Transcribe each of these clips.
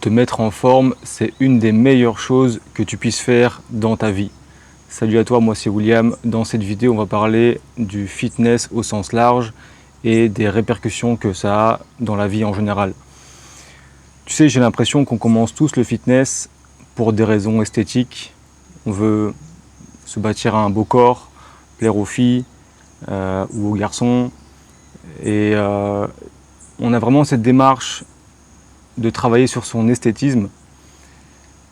Te mettre en forme, c'est une des meilleures choses que tu puisses faire dans ta vie. Salut à toi, moi c'est William. Dans cette vidéo, on va parler du fitness au sens large et des répercussions que ça a dans la vie en général. Tu sais, j'ai l'impression qu'on commence tous le fitness pour des raisons esthétiques. On veut se bâtir un beau corps, plaire aux filles ou aux garçons. Et on a vraiment cette démarche de travailler sur son esthétisme.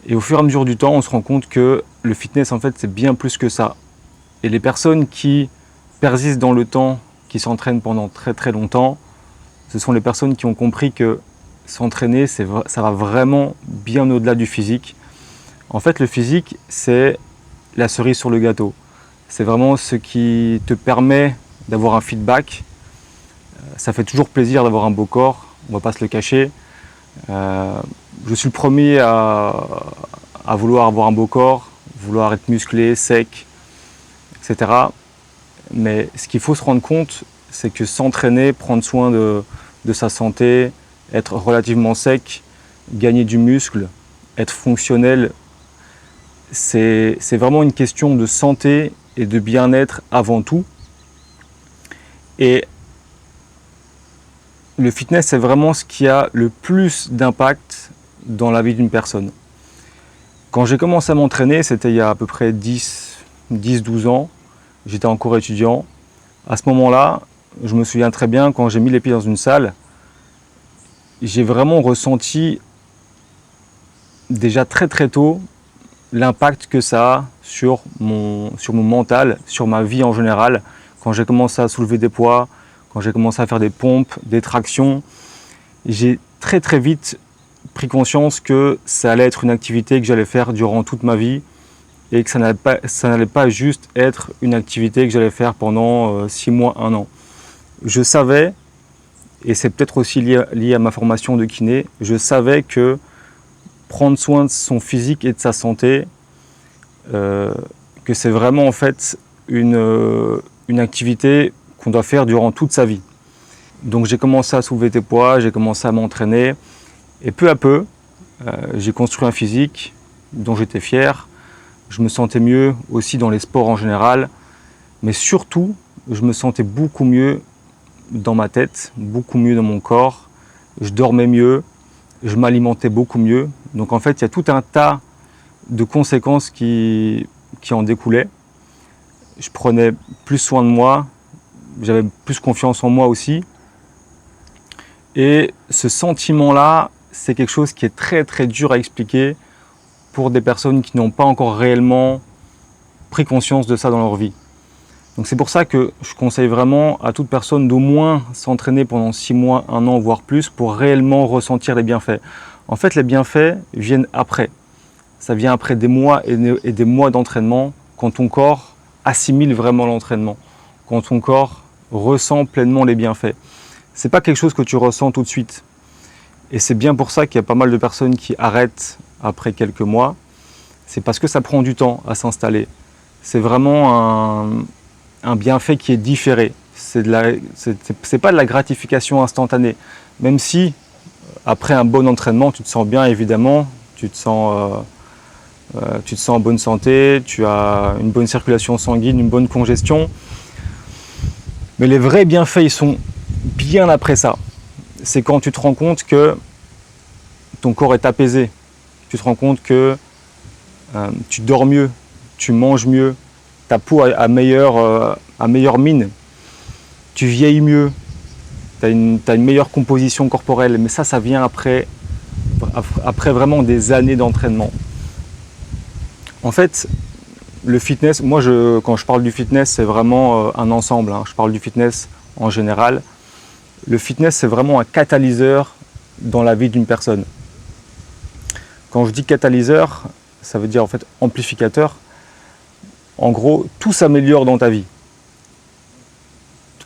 Et au fur et à mesure du temps, on se rend compte que le fitness, en fait, c'est bien plus que ça. Et les personnes qui persistent dans le temps, qui s'entraînent pendant très très longtemps, ce sont les personnes qui ont compris que s'entraîner, ça va vraiment bien au-delà du physique. En fait, le physique, c'est la cerise sur le gâteau. C'est vraiment ce qui te permet d'avoir un feedback. Ça fait toujours plaisir d'avoir un beau corps, on ne va pas se le cacher. Je suis le premier à vouloir avoir un beau corps, vouloir être musclé, sec, etc. Mais ce qu'il faut se rendre compte, c'est que s'entraîner, prendre soin de sa santé, être relativement sec, gagner du muscle, être fonctionnel, c'est vraiment une question de santé et de bien-être avant tout. Et le fitness, c'est vraiment ce qui a le plus d'impact dans la vie d'une personne. Quand j'ai commencé à m'entraîner, c'était il y a à peu près 10-12 ans. J'étais encore étudiant. À ce moment-là, je me souviens très bien, quand j'ai mis les pieds dans une salle, j'ai vraiment ressenti déjà très très tôt l'impact que ça a sur mon mental, sur ma vie en général. Quand j'ai commencé à soulever des poids, quand j'ai commencé à faire des pompes, des tractions, j'ai très très vite pris conscience que ça allait être une activité que j'allais faire durant toute ma vie et que ça n'allait pas juste être une activité que j'allais faire pendant 6 mois, 1 an. Je savais, et c'est peut-être aussi lié à ma formation de kiné, je savais que prendre soin de son physique et de sa santé, que c'est vraiment en fait une activité qu'on doit faire durant toute sa vie. Donc j'ai commencé à soulever des poids, j'ai commencé à m'entraîner et peu à peu, j'ai construit un physique dont j'étais fier. Je me sentais mieux aussi dans les sports en général, mais surtout, je me sentais beaucoup mieux dans ma tête, beaucoup mieux dans mon corps. Je dormais mieux, je m'alimentais beaucoup mieux. Donc en fait, il y a tout un tas de conséquences qui en découlaient. Je prenais plus soin de moi, j'avais plus confiance en moi aussi. Et ce sentiment-là, c'est quelque chose qui est très très dur à expliquer pour des personnes qui n'ont pas encore réellement pris conscience de ça dans leur vie. Donc c'est pour ça que je conseille vraiment à toute personne d'au moins s'entraîner pendant 6 mois, 1 an, voire plus, pour réellement ressentir les bienfaits. En fait, les bienfaits viennent après. Ça vient après des mois et des mois d'entraînement, quand ton corps assimile vraiment l'entraînement, quand ton corps ressent pleinement les bienfaits. Ce n'est pas quelque chose que tu ressens tout de suite. Et c'est bien pour ça qu'il y a pas mal de personnes qui arrêtent après quelques mois. C'est parce que ça prend du temps à s'installer. C'est vraiment un bienfait qui est différé. C'est pas de la gratification instantanée. Même si, après un bon entraînement, tu te sens bien évidemment, tu te sens en bonne santé, tu as une bonne circulation sanguine, une bonne congestion. Mais les vrais bienfaits, ils sont bien après ça. C'est quand tu te rends compte que ton corps est apaisé. Tu te rends compte que tu dors mieux, tu manges mieux, ta peau a meilleure mine, tu vieillis mieux, tu as une meilleure composition corporelle. Mais ça vient après vraiment des années d'entraînement. En fait, le fitness, moi quand je parle du fitness, c'est vraiment un ensemble. Je parle du fitness en général. Le fitness, c'est vraiment un catalyseur dans la vie d'une personne. Quand je dis catalyseur, ça veut dire en fait amplificateur. En gros, tout s'améliore dans ta vie.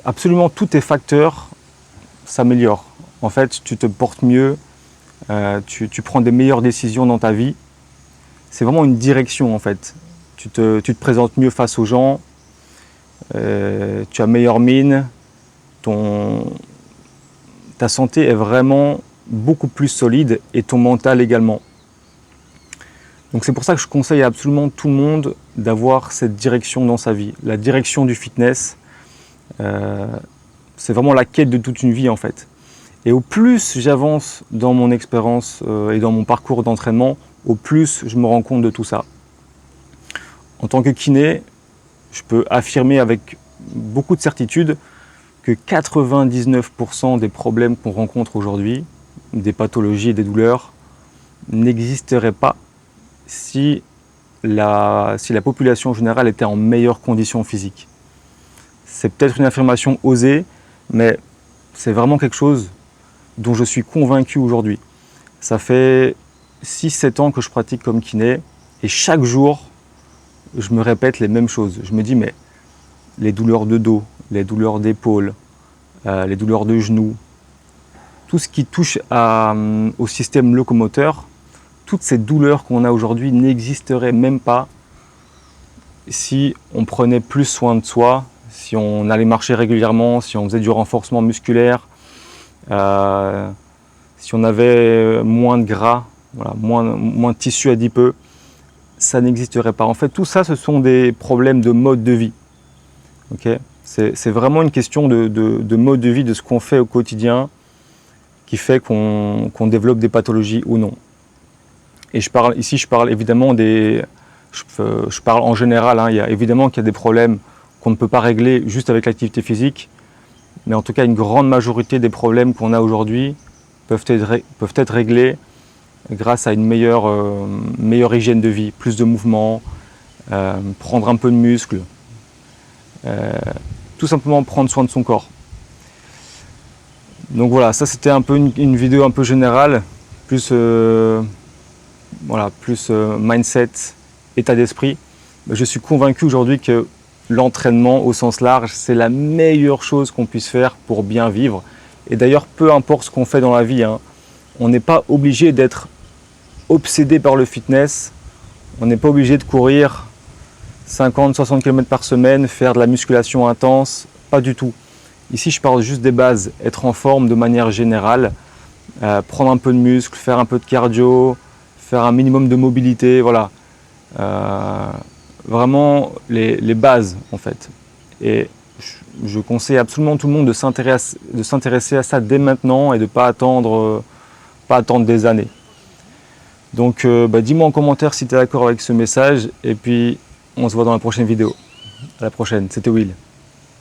Absolument tous tes facteurs s'améliorent. En fait, tu te portes mieux, tu prends des meilleures décisions dans ta vie. C'est vraiment une direction en fait. Tu te présentes mieux face aux gens, tu as meilleure mine, ta santé est vraiment beaucoup plus solide et ton mental également. Donc c'est pour ça que je conseille à absolument tout le monde d'avoir cette direction dans sa vie. La direction du fitness, c'est vraiment la quête de toute une vie en fait. Et au plus j'avance dans mon expérience et dans mon parcours d'entraînement, au plus je me rends compte de tout ça. En tant que kiné, je peux affirmer avec beaucoup de certitude que 99% des problèmes qu'on rencontre aujourd'hui, des pathologies et des douleurs, n'existeraient pas si la population générale était en meilleures conditions physiques. C'est peut-être une affirmation osée, mais c'est vraiment quelque chose dont je suis convaincu aujourd'hui. Ça fait 6-7 ans que je pratique comme kiné et chaque jour, je me répète les mêmes choses. Je me dis, mais les douleurs de dos, les douleurs d'épaule, les douleurs de genoux, tout ce qui touche au système locomoteur, toutes ces douleurs qu'on a aujourd'hui n'existeraient même pas si on prenait plus soin de soi, si on allait marcher régulièrement, si on faisait du renforcement musculaire, si on avait moins de gras, voilà, moins de tissu adipeux, ça n'existerait pas. En fait, tout ça, ce sont des problèmes de mode de vie. Okay, c'est vraiment une question de mode de vie, de ce qu'on fait au quotidien, qui fait qu'on développe des pathologies ou non. Et je parle évidemment je parle en général, hein, évidemment qu'il y a des problèmes qu'on ne peut pas régler juste avec l'activité physique, mais en tout cas une grande majorité des problèmes qu'on a aujourd'hui peuvent être réglés grâce à une meilleure hygiène de vie, plus de mouvement, prendre un peu de muscle, tout simplement prendre soin de son corps. Donc voilà, ça c'était un peu une vidéo un peu générale, plus mindset, état d'esprit. Je suis convaincu aujourd'hui que l'entraînement au sens large, c'est la meilleure chose qu'on puisse faire pour bien vivre. Et d'ailleurs, peu importe ce qu'on fait dans la vie, hein, on n'est pas obligé d'être obsédé par le fitness, on n'est pas obligé de courir 50-60 km par semaine, faire de la musculation intense, pas du tout. Ici, je parle juste des bases, être en forme de manière générale, prendre un peu de muscle, faire un peu de cardio, faire un minimum de mobilité, voilà. Vraiment les bases en fait. Et je conseille absolument tout le monde de s'intéresser à ça dès maintenant et de ne pas attendre des années. Donc dis-moi en commentaire si tu es d'accord avec ce message et puis on se voit dans la prochaine vidéo. À la prochaine, c'était Will.